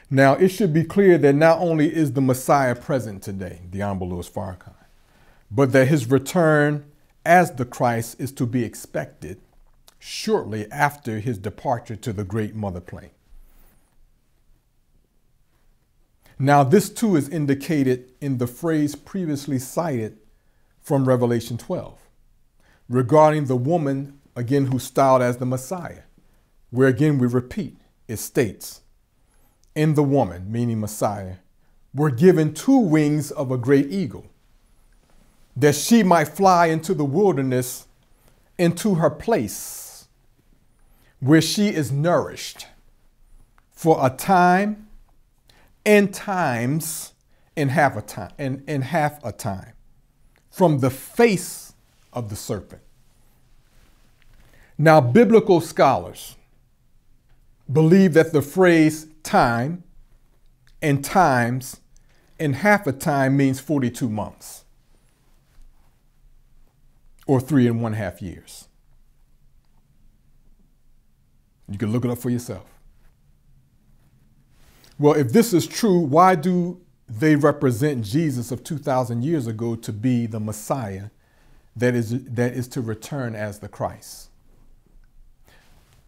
Now, it should be clear that not only is the Messiah present today, the Honorable Louis Farrakhan, but that his return as the Christ is to be expected shortly after his departure to the great mother plane. Now, this too is indicated in the phrase previously cited from Revelation 12 regarding the woman, again, who's styled as the Messiah, where again we repeat, it states, in the woman, meaning Messiah, were given 2 wings of a great eagle, that she might fly into the wilderness, into her place, where she is nourished for a time and times and half a time from the face of the serpent. Now, biblical scholars believe that the phrase time and times and half a time means 42 months or 3.5 years. You can look it up for yourself. Well, if this is true, why do they represent Jesus of 2,000 years ago to be the Messiah that is to return as the Christ?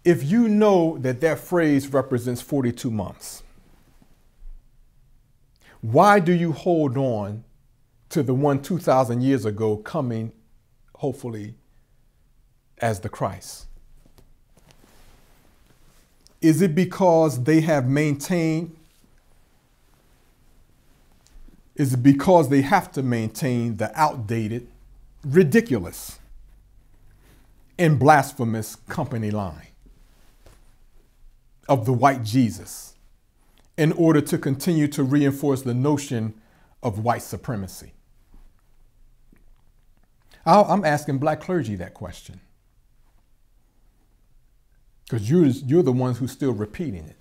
If you know that that phrase represents 42 months, why do you hold on to the one 2,000 years ago coming, hopefully, as the Christ? Is it because they have maintained? Is it because they have to maintain the outdated, ridiculous, and blasphemous company line of the white Jesus in order to continue to reinforce the notion of white supremacy? I'm asking black clergy that question, because you're the ones who's still repeating it.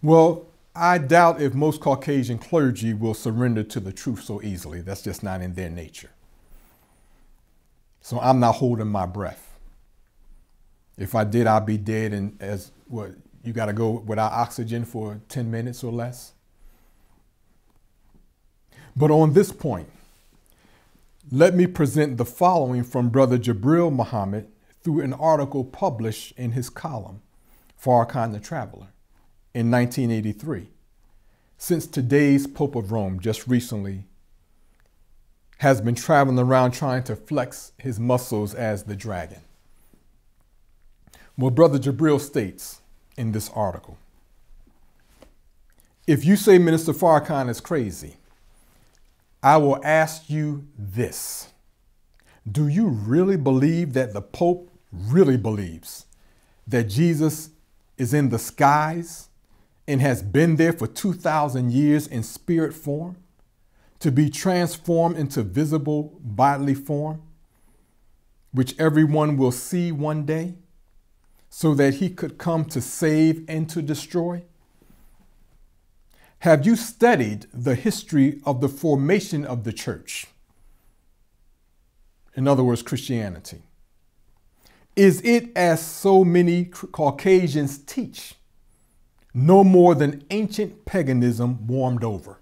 Well, I doubt if most Caucasian clergy will surrender to the truth so easily. That's just not in their nature. So I'm not holding my breath. If I did, I'd be dead. And as what, you got to go without oxygen for 10 minutes or less. But on this point, let me present the following from Brother Jabril Muhammad through an article published in his column, Farrakhan the Traveler, in 1983. Since today's Pope of Rome just recently has been traveling around trying to flex his muscles as the dragon. Well, Brother Jabril states in this article, if you say Minister Farrakhan is crazy, I will ask you this. Do you really believe that the Pope really believes that Jesus is in the skies and has been there for 2,000 years in spirit form to be transformed into visible bodily form, which everyone will see one day, so that he could come to save and to destroy? Have you studied the history of the formation of the church? In other words, Christianity. Is it, as so many Caucasians teach, no more than ancient paganism warmed over?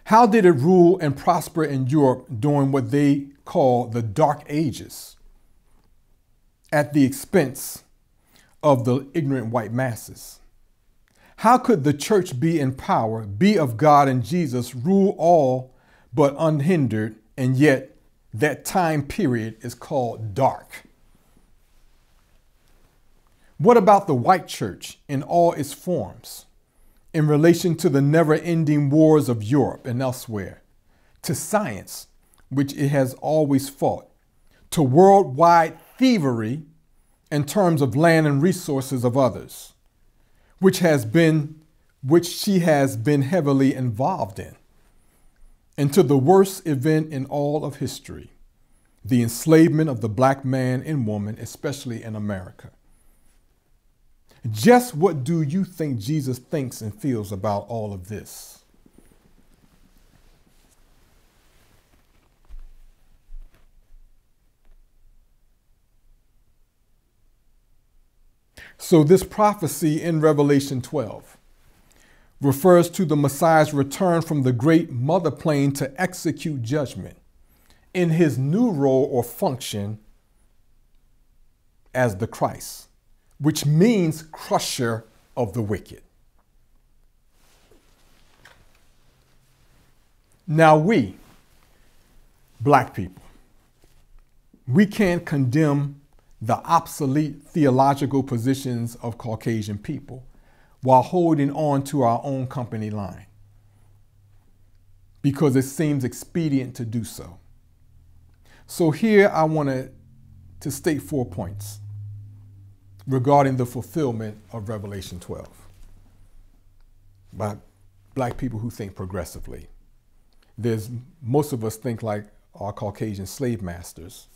How did it rule and prosper in Europe during what they call the Dark Ages, at the expense of the ignorant white masses? How could the church be in power, be of God and Jesus, rule all but unhindered, and yet that time period is called dark? What about the white church in all its forms in relation to the never-ending wars of Europe and elsewhere, to science, which it has always fought, to worldwide thievery in terms of land and resources of others, which she has been heavily involved in, and to the worst event in all of history, the enslavement of the black man and woman, especially in America? Just what do you think Jesus thinks and feels about all of this? So this prophecy in Revelation 12 refers to the Messiah's return from the great mother plane to execute judgment in his new role or function as the Christ, which means crusher of the wicked. Now we, black people, we can't condemn the obsolete theological positions of Caucasian people while holding on to our own company line, because it seems expedient to do so. So here I want to state 4 points regarding the fulfillment of Revelation 12 by black people who think progressively. Most of us think like our Caucasian slave masters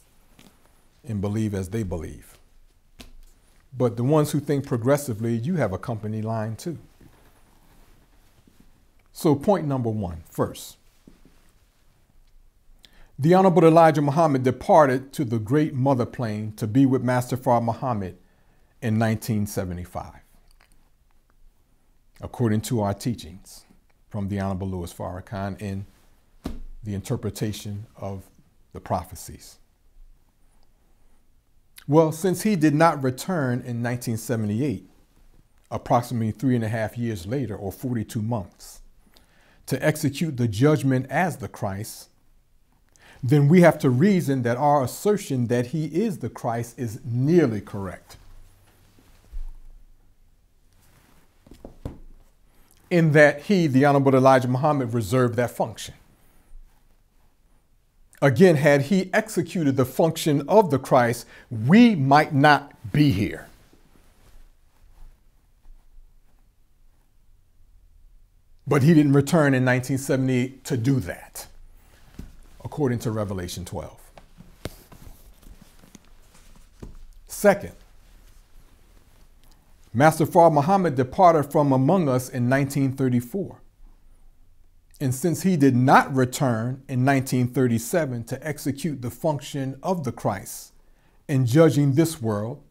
and believe as they believe. But the ones who think progressively, you have a company line too. So point number 1, first, the Honorable Elijah Muhammad departed to the great mother plane to be with Master Fard Muhammad in 1975, according to our teachings from the Honorable Louis Farrakhan in the interpretation of the prophecies. Well, since he did not return in 1978, approximately 3.5 years later, or 42 months, to execute the judgment as the Christ, then we have to reason that our assertion that he is the Christ is nearly correct. In that he, the Honorable Elijah Muhammad, reserved that function. Again, had he executed the function of the Christ, we might not be here. But he didn't return in 1978 to do that, according to Revelation 12. Second, Master Fard Muhammad departed from among us in 1934. And since he did not return in 1937 to execute the function of the Christ in judging this world,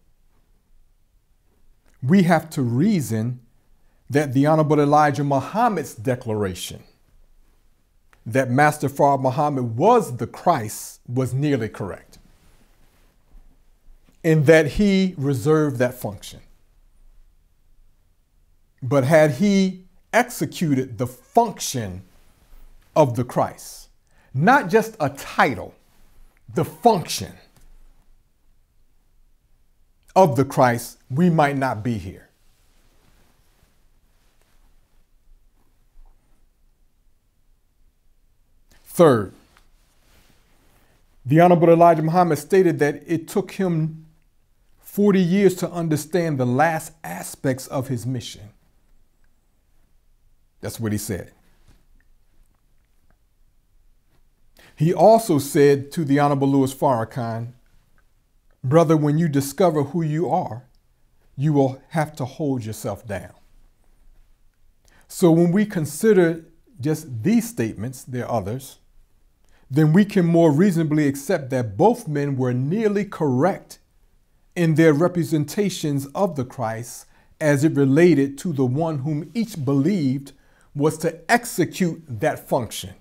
we have to reason that the Honorable Elijah Muhammad's declaration that Master Fard Muhammad was the Christ was nearly correct, in that he reserved that function. But had he executed the function of the Christ, not just a title, the function of the Christ, we might not be here. Third, the Honorable Elijah Muhammad stated that it took him 40 years to understand the last aspects of his mission. That's what he said. He also said to the Honorable Louis Farrakhan, brother, when you discover who you are, you will have to hold yourself down. So when we consider just these statements, there are others, then we can more reasonably accept that both men were nearly correct in their representations of the Christ as it related to the one whom each believed was to execute that function,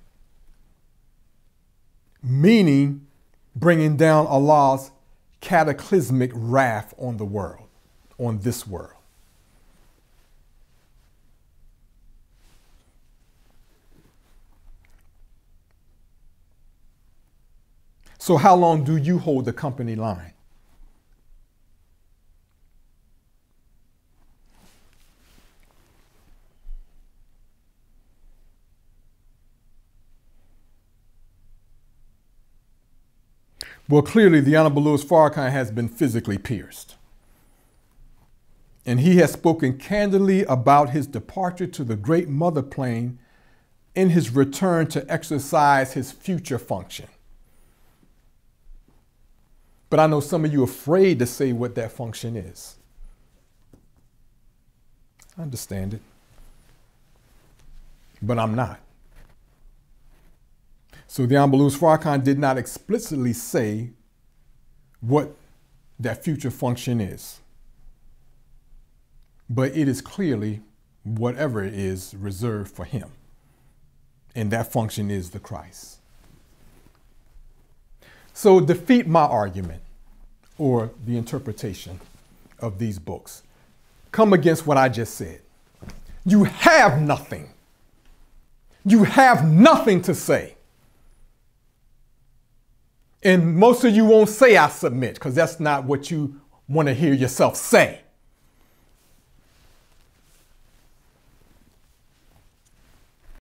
meaning bringing down Allah's cataclysmic wrath on the world, on this world. So how long do you hold the company line? Well, clearly the Honorable Louis Farrakhan has been physically pierced. And he has spoken candidly about his departure to the great mother plane in his return to exercise his future function. But I know some of you are afraid to say what that function is. I understand it. But I'm not. So the Honorable Louis Farrakhan did not explicitly say what that future function is. but it is clearly whatever it is reserved for him. And that function is the Christ. So defeat my argument or the interpretation of these books. Come against what I just said. You have nothing. You have nothing to say. And most of you won't say I submit, because that's not what you want to hear yourself say.